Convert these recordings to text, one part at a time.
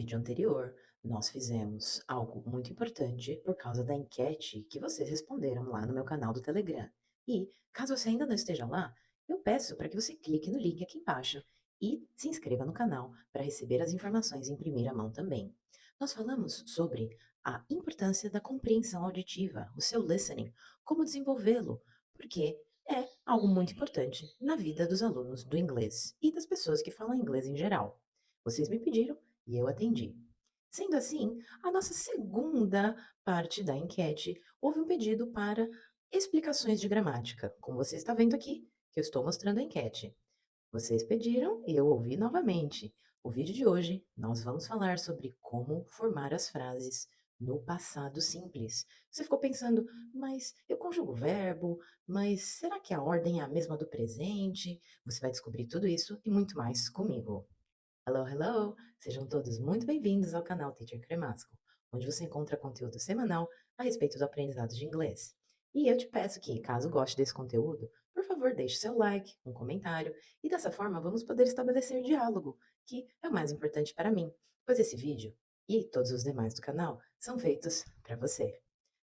vídeo anterior, nós fizemos algo muito importante por causa da enquete que vocês responderam lá no meu canal do Telegram. E, caso você ainda não esteja lá, eu peço para que você clique no link aqui embaixo e se inscreva no canal para receber as informações em primeira mão também. Nós falamos sobre a importância da compreensão auditiva, o seu listening, como desenvolvê-lo, porque é algo muito importante na vida dos alunos do inglês e das pessoas que falam inglês em geral. Vocês me pediram e eu atendi. Sendo assim, a nossa segunda parte da enquete houve um pedido para explicações de gramática, como você está vendo aqui, que eu estou mostrando a enquete. Vocês pediram e eu ouvi novamente. O vídeo de hoje nós vamos falar sobre como formar as frases no passado simples. Você ficou pensando, mas eu conjugo o verbo, mas será que a ordem é a mesma do presente? Você vai descobrir tudo isso e muito mais comigo. Hello, hello! Sejam todos muito bem-vindos ao canal Teacher Cremasco, onde você encontra conteúdo semanal a respeito do aprendizado de inglês. E eu te peço que, caso goste desse conteúdo, por favor, deixe seu like, um comentário, e dessa forma vamos poder estabelecer diálogo, que é o mais importante para mim, pois esse vídeo e todos os demais do canal são feitos para você.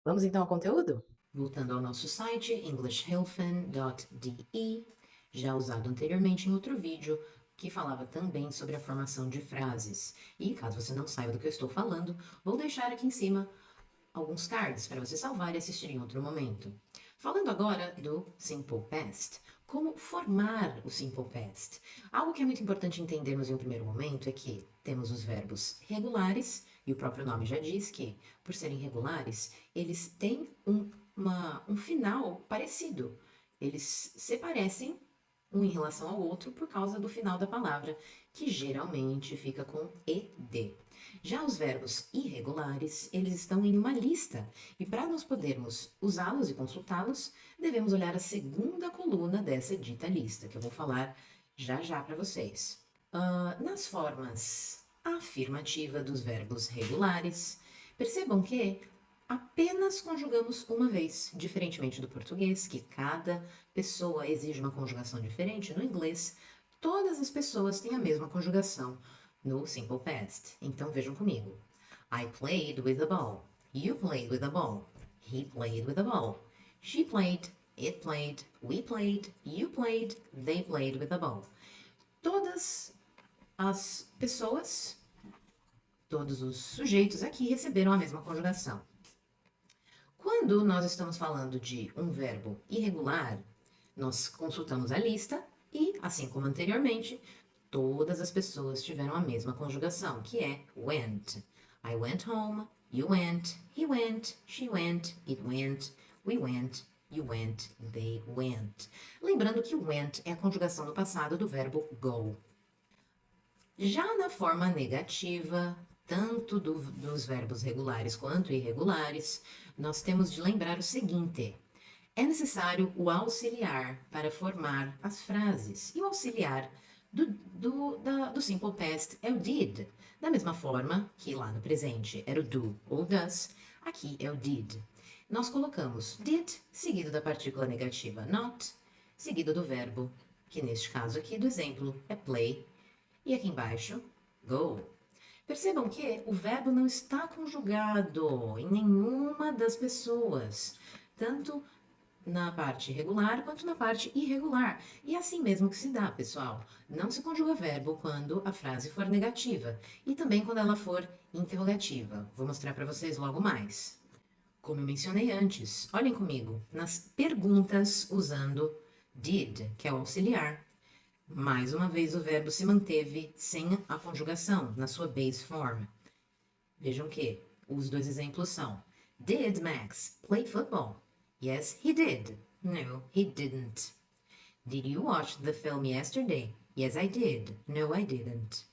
Vamos então ao conteúdo? Voltando ao nosso site, englishhilfen.de, já usado anteriormente em outro vídeo, que falava também sobre a formação de frases. E caso você não saiba do que eu estou falando, vou deixar aqui em cima alguns cards para você salvar e assistir em outro momento. Falando agora do Simple Past, como formar o Simple Past. Algo que é muito importante entendermos em um primeiro momento é que temos os verbos regulares, e o próprio nome já diz que, por serem regulares, eles têm um final parecido. Eles se parecem um em relação ao outro por causa do final da palavra, que geralmente fica com ed. Já os verbos irregulares, eles estão em uma lista, e para nós podermos usá-los e consultá-los, devemos olhar a segunda coluna dessa dita lista, que eu vou falar já já para vocês. Nas formas afirmativa dos verbos regulares, percebam que apenas conjugamos uma vez, diferentemente do português, que cada pessoa exige uma conjugação diferente. No inglês, todas as pessoas têm a mesma conjugação no simple past. Então vejam comigo. I played with the ball. You played with the ball. He played with the ball. She played. It played. We played. You played. They played with the ball. Todas as pessoas, todos os sujeitos aqui receberam a mesma conjugação. Quando nós estamos falando de um verbo irregular, nós consultamos a lista e, assim como anteriormente, todas as pessoas tiveram a mesma conjugação, que é went. I went home, you went, he went, she went, it went, we went, you went, they went. Lembrando que went é a conjugação no passado do verbo go. Já na forma negativa, tanto dos verbos regulares quanto irregulares, nós temos de lembrar o seguinte: é necessário o auxiliar para formar as frases. E o auxiliar do simple past é o did. Da mesma forma que lá no presente era o do ou does, aqui é o did. Nós colocamos did seguido da partícula negativa not, seguido do verbo, que neste caso aqui do exemplo é play, e aqui embaixo, go. Percebam que o verbo não está conjugado em nenhuma das pessoas, tanto na parte regular quanto na parte irregular. E é assim mesmo que se dá, pessoal. Não se conjuga verbo quando a frase for negativa e também quando ela for interrogativa. Vou mostrar para vocês logo mais. Como eu mencionei antes, olhem comigo nas perguntas usando did, que é o auxiliar. Mais uma vez o verbo se manteve sem a conjugação na sua base form. Vejam que os dois exemplos são: Did Max play football? Yes, he did. No, he didn't. Did you watch the film yesterday? Yes, I did. No, I didn't.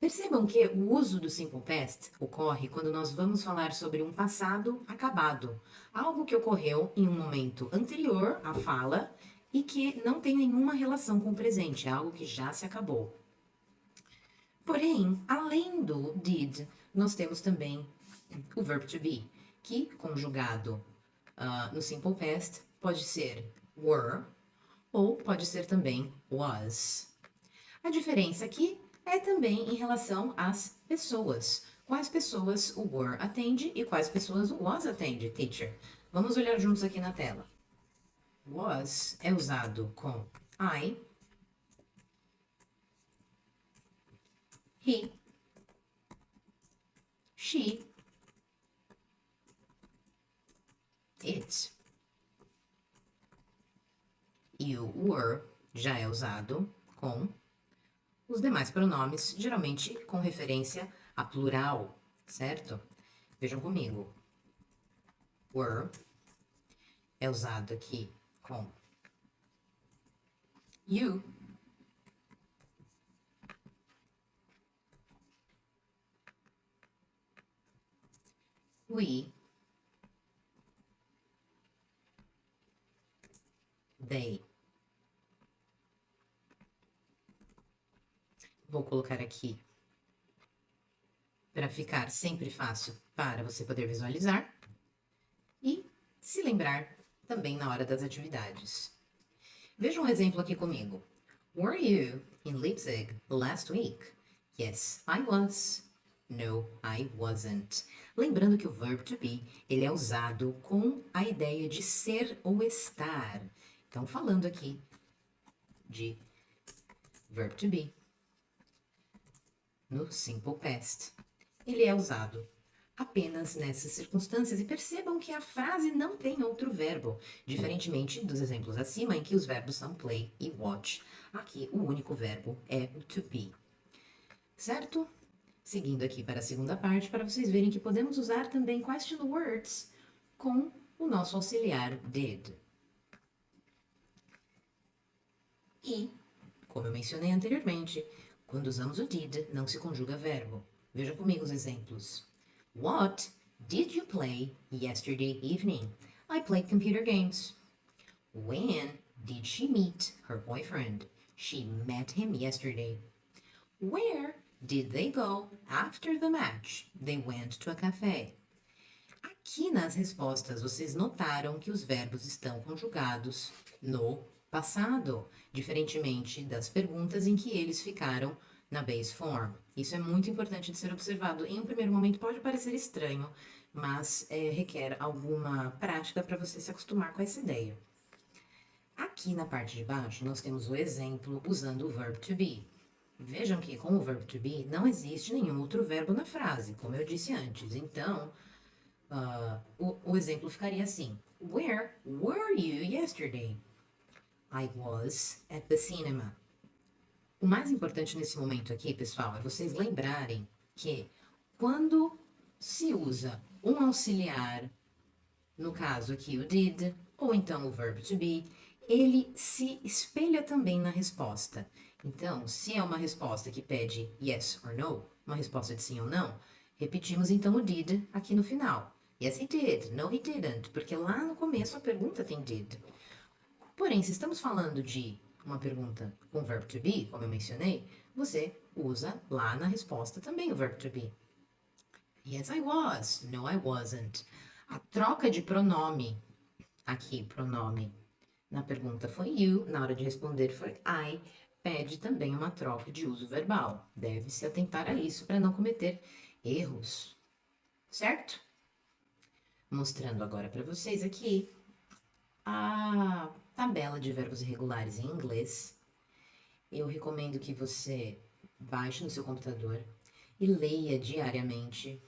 Percebam que o uso do simple past ocorre quando nós vamos falar sobre um passado acabado, algo que ocorreu em um momento anterior à fala e que não tem nenhuma relação com o presente, é algo que já se acabou. Porém, além do did, nós temos também o verbo to be, que conjugado no simple past pode ser were ou pode ser também was. A diferença aqui é também em relação às pessoas. Quais pessoas o were atende e quais pessoas o was atende, teacher? Vamos olhar juntos aqui na tela. Was é usado com I, he, she, it. E o were já é usado com os demais pronomes, geralmente com referência a plural, certo? Vejam comigo. Were é usado aqui com you, we, they. Vou colocar aqui para ficar sempre fácil para você poder visualizar e se lembrar também na hora das atividades. Veja um exemplo aqui comigo. Were you in Leipzig last week? Yes, I was. No, I wasn't. Lembrando que o verb to be, ele é usado com a ideia de ser ou estar. Então, falando aqui de verb to be no simple past. Ele é usado apenas nessas circunstâncias e percebam que a frase não tem outro verbo, diferentemente dos exemplos acima em que os verbos são play e watch. Aqui o único verbo é o to be. Certo? Seguindo aqui para a segunda parte, para vocês verem que podemos usar também question words com o nosso auxiliar did. E, como eu mencionei anteriormente, quando usamos o did, não se conjuga verbo. Veja comigo os exemplos. What did you play yesterday evening? I played computer games. When did she meet her boyfriend? She met him yesterday. Where did they go after the match? They went to a café. Aqui nas respostas, vocês notaram que os verbos estão conjugados no passado, diferentemente das perguntas em que eles ficaram na base form. Isso é muito importante de ser observado. Em um primeiro momento pode parecer estranho, mas requer alguma prática para você se acostumar com essa ideia. Aqui na parte de baixo, nós temos o exemplo usando o verb to be. Vejam que com o verb to be não existe nenhum outro verbo na frase, como eu disse antes. Então, o exemplo ficaria assim: Where were you yesterday? I was at the cinema. O mais importante nesse momento aqui, pessoal, é vocês lembrarem que quando se usa um auxiliar, no caso aqui o did, ou então o verb to be, ele se espelha também na resposta. Então, se é uma resposta que pede yes or no, uma resposta de sim ou não, repetimos então o did aqui no final. Yes, he did. No, he didn't. Porque lá no começo a pergunta tem did. Porém, se estamos falando de uma pergunta com verb to be, como eu mencionei, você usa lá na resposta também o verb to be. Yes, I was. No, I wasn't. A troca de pronome, aqui, pronome, na pergunta foi you, na hora de responder foi I, pede também uma troca de uso verbal. Deve-se atentar a isso para não cometer erros, certo? Mostrando agora para vocês aqui a tabela de verbos irregulares em inglês. Eu recomendo que você baixe no seu computador e leia diariamente.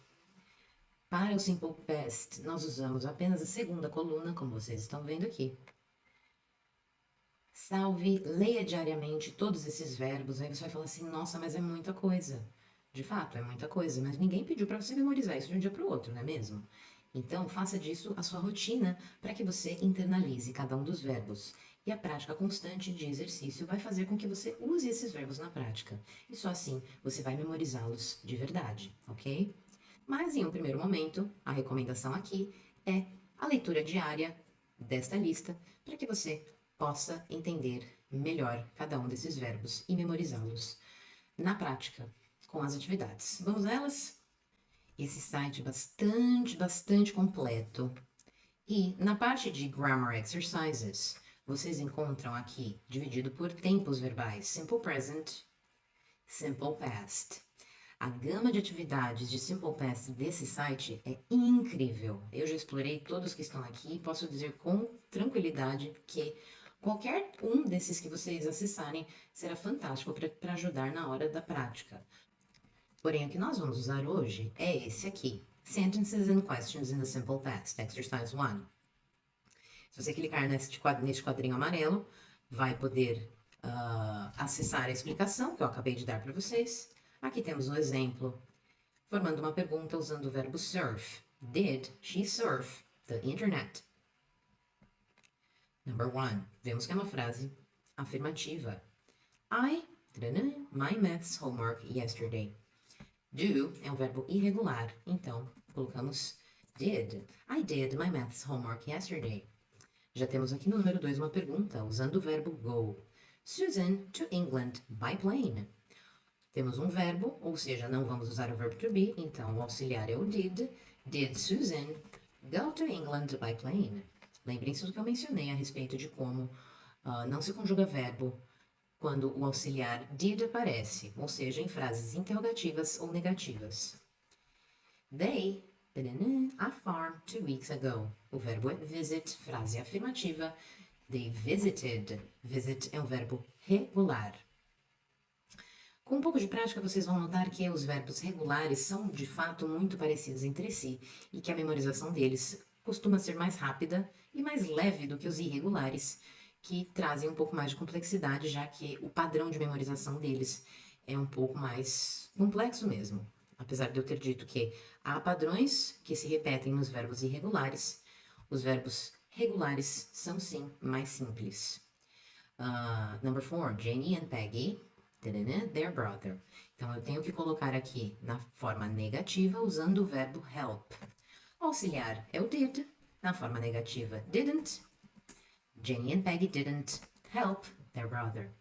Para o Simple Past, nós usamos apenas a segunda coluna, como vocês estão vendo aqui. Salve, leia diariamente todos esses verbos, aí você vai falar assim, nossa, mas é muita coisa. De fato, é muita coisa, mas ninguém pediu para você memorizar isso de um dia para o outro, não é mesmo? Então, faça disso a sua rotina para que você internalize cada um dos verbos. E a prática constante de exercício vai fazer com que você use esses verbos na prática. E só assim você vai memorizá-los de verdade, ok? Mas em um primeiro momento, a recomendação aqui é a leitura diária desta lista para que você possa entender melhor cada um desses verbos e memorizá-los na prática com as atividades. Vamos nelas? Esse site é bastante completo. E na parte de Grammar Exercises, vocês encontram aqui, dividido por tempos verbais, Simple Present Simple Past. A gama de atividades de Simple Past desse site é incrível. Eu já explorei todos que estão aqui e posso dizer com tranquilidade que qualquer um desses que vocês acessarem será fantástico para ajudar na hora da prática. Porém, o que nós vamos usar hoje é esse aqui. Sentences and Questions in the Simple Past, Exercise 1. Se você clicar neste quadrinho amarelo, vai poder acessar a explicação que eu acabei de dar para vocês. Aqui temos um exemplo, formando uma pergunta usando o verbo surf. Did she surf the internet? Number 1. Vemos que é uma frase afirmativa. I did my maths homework yesterday. Do é um verbo irregular, então colocamos did. I did my maths homework yesterday. Já temos aqui no número 2 uma pergunta, usando o verbo go. Susan to England by plane. Temos um verbo, ou seja, não vamos usar o verbo to be, então o auxiliar é o did. Did Susan go to England by plane? Lembrem-se do que eu mencionei a respeito de como não se conjuga verbo quando o auxiliar did aparece, ou seja, em frases interrogativas ou negativas. They a farm 2 weeks ago. O verbo é visit, frase afirmativa. They visited. Visit é um verbo regular. Com um pouco de prática, vocês vão notar que os verbos regulares são, de fato, muito parecidos entre si e que a memorização deles costuma ser mais rápida e mais leve do que os irregulares, que trazem um pouco mais de complexidade, já que o padrão de memorização deles é um pouco mais complexo mesmo. Apesar de eu ter dito que há padrões que se repetem nos verbos irregulares, os verbos regulares são sim mais simples. Number 4, Jenny and Peggy, their brother. Então eu tenho que colocar aqui na forma negativa usando o verbo help. O auxiliar é o did, na forma negativa didn't. Jenny and Peggy didn't help their brother.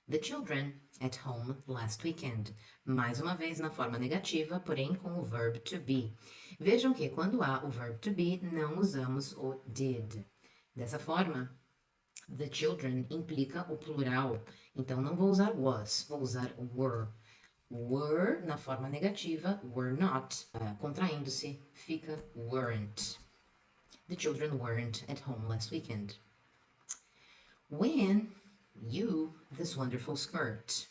The children at home last weekend. Mais uma vez na forma negativa, porém com o verb to be. Vejam que quando há o verb to be, não usamos o did. Dessa forma, the children implica o plural. Então não vou usar was, vou usar were. Were na forma negativa, were not. Contraindo-se, fica weren't. The children weren't at home last weekend. When you this wonderful skirt.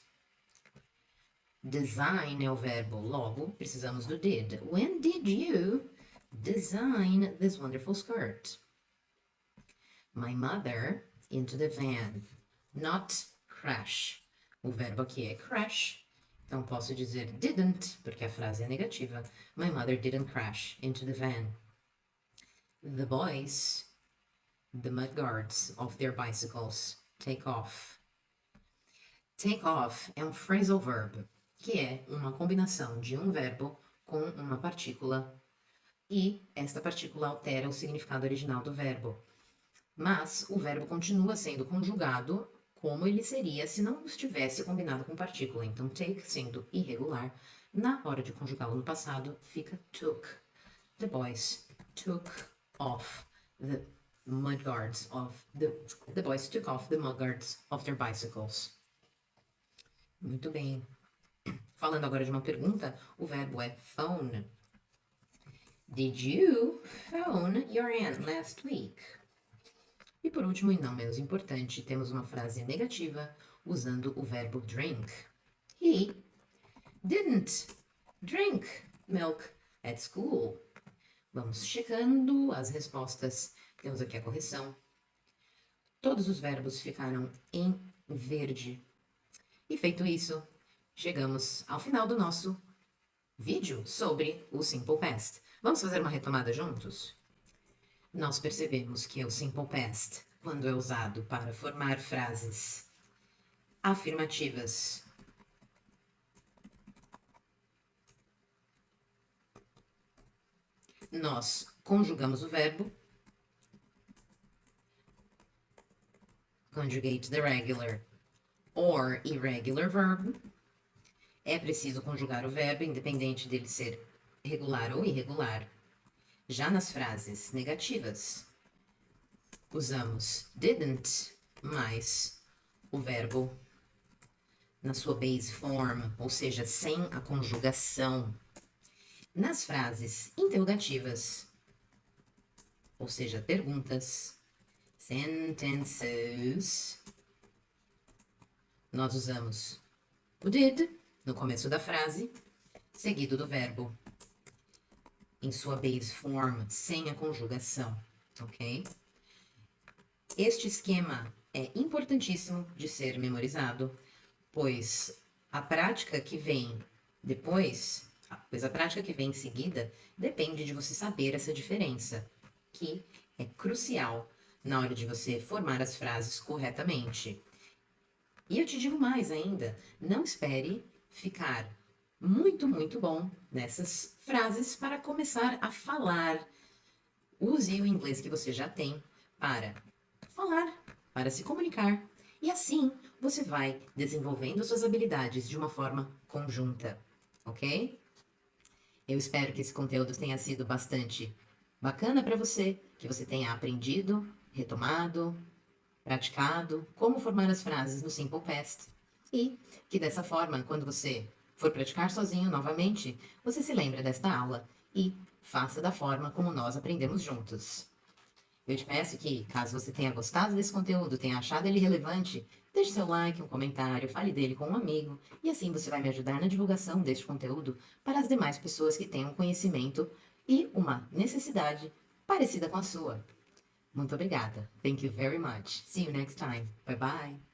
Design é o verbo, logo precisamos do did. When did you design this wonderful skirt? My mother into the van, not crash. O verbo aqui é crash, então posso dizer didn't, porque a frase é negativa. My mother didn't crash into the van. The boys, the mudguards of their bicycles, take off. Take off é um phrasal verb, que é uma combinação de um verbo com uma partícula, e esta partícula altera o significado original do verbo. Mas o verbo continua sendo conjugado como ele seria se não estivesse combinado com partícula. Então, take sendo irregular, na hora de conjugá-lo no passado, fica took. The boys took off the mudguards of the boys took off the mudguards of their bicycles. Muito bem. Falando agora de uma pergunta, o verbo é phone. Did you phone your aunt last week? E por último, e não menos importante, temos uma frase negativa usando o verbo drink. He didn't drink milk at school. Vamos checando as respostas. Temos aqui a correção. Todos os verbos ficaram em verde. E feito isso, chegamos ao final do nosso vídeo sobre o Simple Past. Vamos fazer uma retomada juntos? Nós percebemos que o Simple Past, quando é usado para formar frases afirmativas, nós conjugamos o verbo, conjugate the regular or irregular verb. É preciso conjugar o verbo, independente dele ser regular ou irregular. Já nas frases negativas, usamos didn't mais o verbo na sua base form, ou seja, sem a conjugação. Nas frases interrogativas, ou seja, perguntas, sentences, nós usamos o did no começo da frase, seguido do verbo em sua base form, sem a conjugação, ok? Este esquema é importantíssimo de ser memorizado, pois a prática que vem depois, pois a prática que vem em seguida, depende de você saber essa diferença, que é crucial na hora de você formar as frases corretamente. E eu te digo mais ainda, não espere ficar muito bom nessas frases para começar a falar. Use o inglês que você já tem para falar, para se comunicar. E assim você vai desenvolvendo suas habilidades de uma forma conjunta, ok? Eu espero que esse conteúdo tenha sido bastante bacana para você, que você tenha aprendido, retomado, praticado como formar as frases no Simple Past e que dessa forma, quando você for praticar sozinho novamente, você se lembre desta aula e faça da forma como nós aprendemos juntos. Eu te peço que, caso você tenha gostado desse conteúdo, tenha achado ele relevante, deixe seu like, um comentário, fale dele com um amigo, e assim você vai me ajudar na divulgação deste conteúdo para as demais pessoas que tenham conhecimento e uma necessidade parecida com a sua. Muito obrigada. Thank you very much. See you next time. Bye bye.